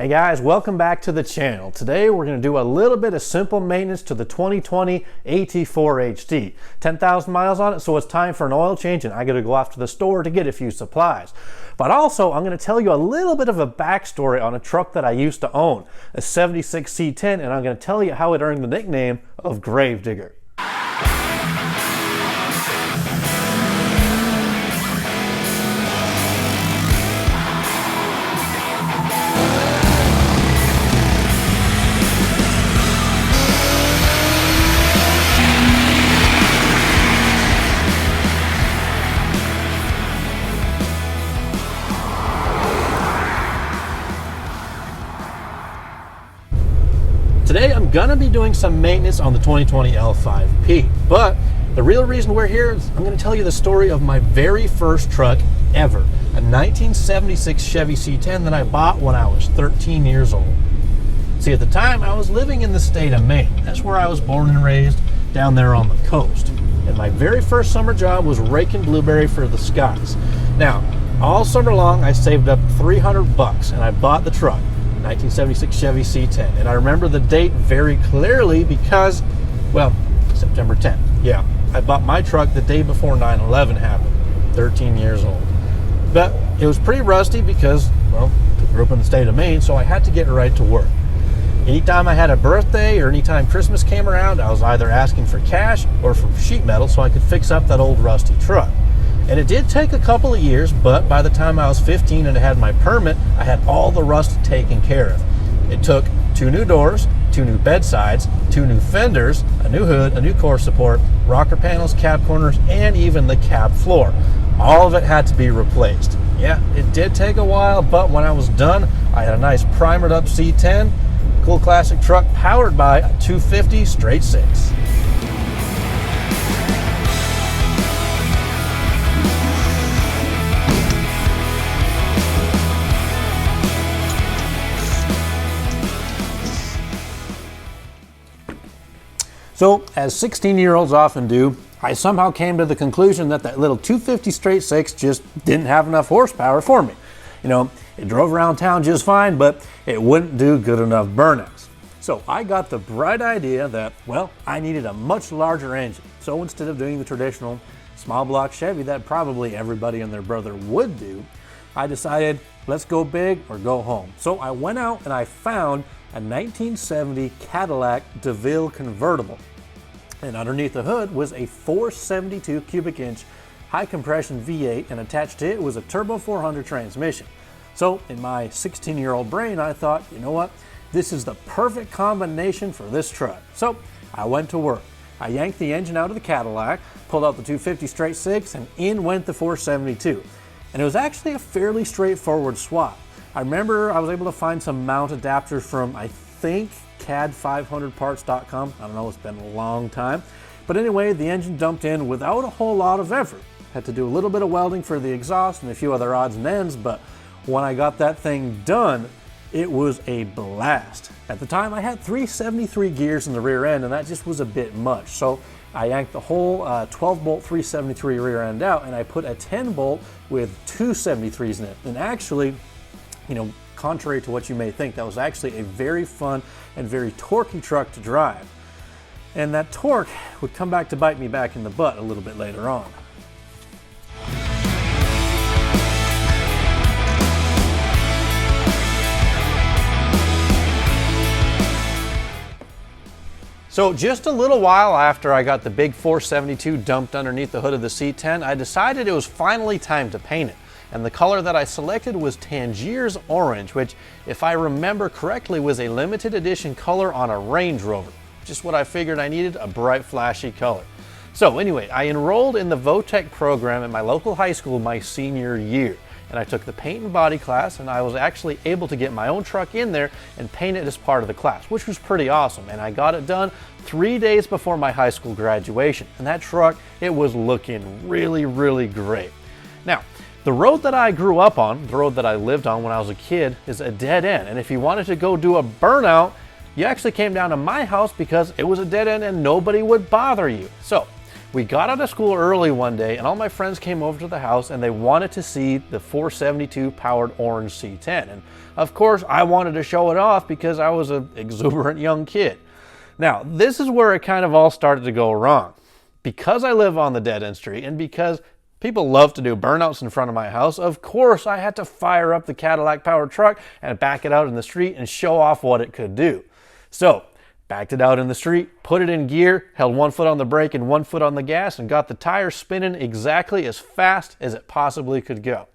Hey guys, welcome back to the channel. Today we're going to do a little bit of simple maintenance to the 2020 AT4 HD. 10,000 miles on it, so it's time for an oil change and I got to go off to the store to get a few supplies. But also I'm going to tell you a little bit of a backstory on a truck that I used to own, a 76 C10, and I'm going to tell you how it earned the nickname of Gravedigger. Today I'm gonna be doing some maintenance on the 2020 L5P, but the real reason we're here is I'm gonna tell you the story of my very first truck ever, a 1976 Chevy C10 that I bought when I was 13 years old. See, at the time I was living in the state of Maine. That's where I was born and raised, down there on the coast. And my very first summer job was raking blueberry for the Scots. Now, all summer long I saved up $300 and I bought the truck. 1976 Chevy C10, and I remember the date very clearly because, well, September 10th. Yeah, I bought my truck the day before 9/11 happened, 13 years old. But it was pretty rusty because, well, I grew up in the state of Maine, so I had to get right to work. Anytime I had a birthday or anytime Christmas came around, I was either asking for cash or for sheet metal so I could fix up that old rusty truck. And it did take a couple of years, but by the time I was 15 and I had my permit, I had all the rust taken care of. It took 2 new doors, 2 new bedsides, 2 new fenders, a new hood, a new core support, rocker panels, cab corners, and even the cab floor. All of it had to be replaced. Yeah, it did take a while, but when I was done, I had a nice primered up C10, cool classic truck powered by a 250 straight 6. So, as 16-year-olds often do, I somehow came to the conclusion that that little 250 straight 6 just didn't have enough horsepower for me. You know, it drove around town just fine, but it wouldn't do good enough burnouts. So I got the bright idea that, well, I needed a much larger engine. So instead of doing the traditional small block Chevy that probably everybody and their brother would do, I decided, let's go big or go home. So I went out and I found a 1970 Cadillac DeVille convertible. And underneath the hood was a 472 cubic inch high compression V8, and attached to it was a turbo 400 transmission. So in my 16-year-old brain, I thought, you know what? This is the perfect combination for this truck. So I went to work. I yanked the engine out of the Cadillac, pulled out the 250 straight 6, and in went the 472. And it was actually a fairly straightforward swap. I remember I was able to find some mount adapters from, I think, CAD500parts.com. I don't know, it's been a long time. But anyway, the engine dumped in without a whole lot of effort. Had to do a little bit of welding for the exhaust and a few other odds and ends, but when I got that thing done, it was a blast. At the time, I had 373 gears in the rear end, and that just was a bit much. So I yanked the whole 12-bolt 373 rear end out, and I put a 10-bolt with 2 73s in it. And actually, you know, contrary to what you may think, that was actually a very fun and very torquey truck to drive. And that torque would come back to bite me back in the butt a little bit later on. So just a little while after I got the big 472 dumped underneath the hood of the C10, I decided it was finally time to paint it. And the color that I selected was Tangier's Orange, which, if I remember correctly, was a limited edition color on a Range Rover. Just what I figured I needed, a bright, flashy color. So anyway, I enrolled in the Votech program at my local high school my senior year. And I took the paint and body class, and I was actually able to get my own truck in there and paint it as part of the class, which was pretty awesome. And I got it done 3 days before my high school graduation. And that truck, it was looking really, really great. Now, the road that I grew up on, the road that I lived on when I was a kid, is a dead end. And if you wanted to go do a burnout, you actually came down to my house because it was a dead end and nobody would bother you. So We got out of school early one day and all my friends came over to the house and they wanted to see the 472 powered orange C10. And of course I wanted to show it off because I was an exuberant young kid. Now this is where it kind of all started to go wrong. Because I live on the dead end street and because people love to do burnouts in front of my house, of course I had to fire up the Cadillac powered truck and back it out in the street and show off what it could do. So backed it out in the street, put it in gear, held 1 foot on the brake and 1 foot on the gas, and got the tire spinning exactly as fast as it possibly could go.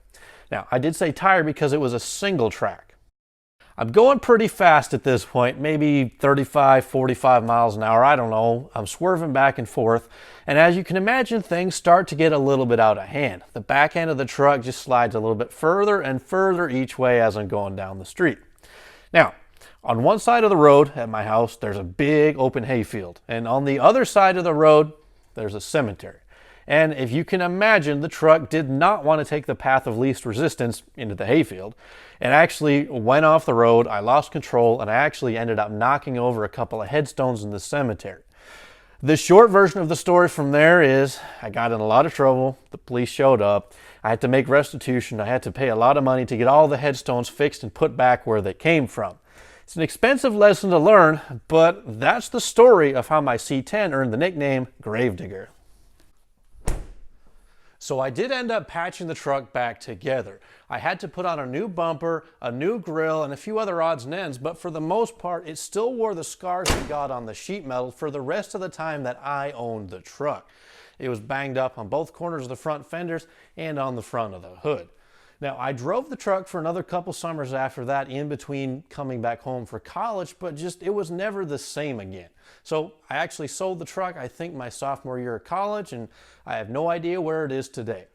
Now, I did say tire because it was a single track. I'm going pretty fast at this point, maybe 35, 45 miles an hour, I don't know. I'm swerving back and forth, and as you can imagine, things start to get a little bit out of hand. The back end of the truck just slides a little bit further and further each way as I'm going down the street. Now, on one side of the road at my house, there's a big open hayfield. And on the other side of the road, there's a cemetery. And if you can imagine, the truck did not want to take the path of least resistance into the hayfield. It actually went off the road, I lost control, and I actually ended up knocking over a couple of headstones in the cemetery. The short version of the story from there is I got in a lot of trouble, the police showed up, I had to make restitution, I had to pay a lot of money to get all the headstones fixed and put back where they came from. It's an expensive lesson to learn, but that's the story of how my C10 earned the nickname Gravedigger. So I did end up patching the truck back together. I had to put on a new bumper, a new grille, and a few other odds and ends, but for the most part, it still wore the scars it got on the sheet metal for the rest of the time that I owned the truck. It was banged up on both corners of the front fenders and on the front of the hood. Now, I drove the truck for another couple summers after that in between coming back home for college, but it was never the same again. So I actually sold the truck, I think, my sophomore year of college, and I have no idea where it is today.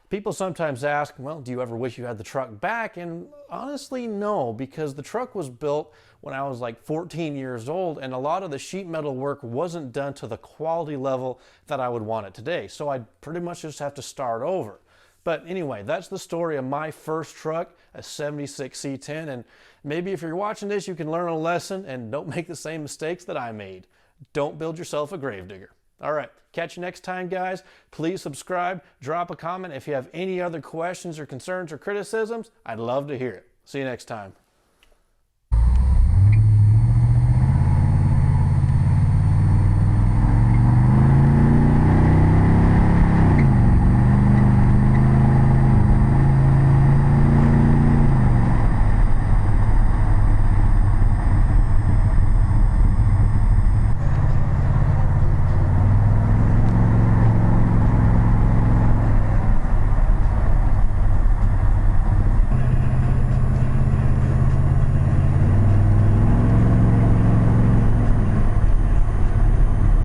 People sometimes ask, well, do you ever wish you had the truck back? And honestly, no, because the truck was built when I was like 14 years old, and a lot of the sheet metal work wasn't done to the quality level that I would want it today. So I'd pretty much just have to start over. But anyway, that's the story of my first truck, a 76 C10, and maybe if you're watching this, you can learn a lesson and don't make the same mistakes that I made. Don't build yourself a gravedigger. All right, catch you next time, guys. Please subscribe, drop a comment. If you have any other questions or concerns or criticisms, I'd love to hear it. See you next time.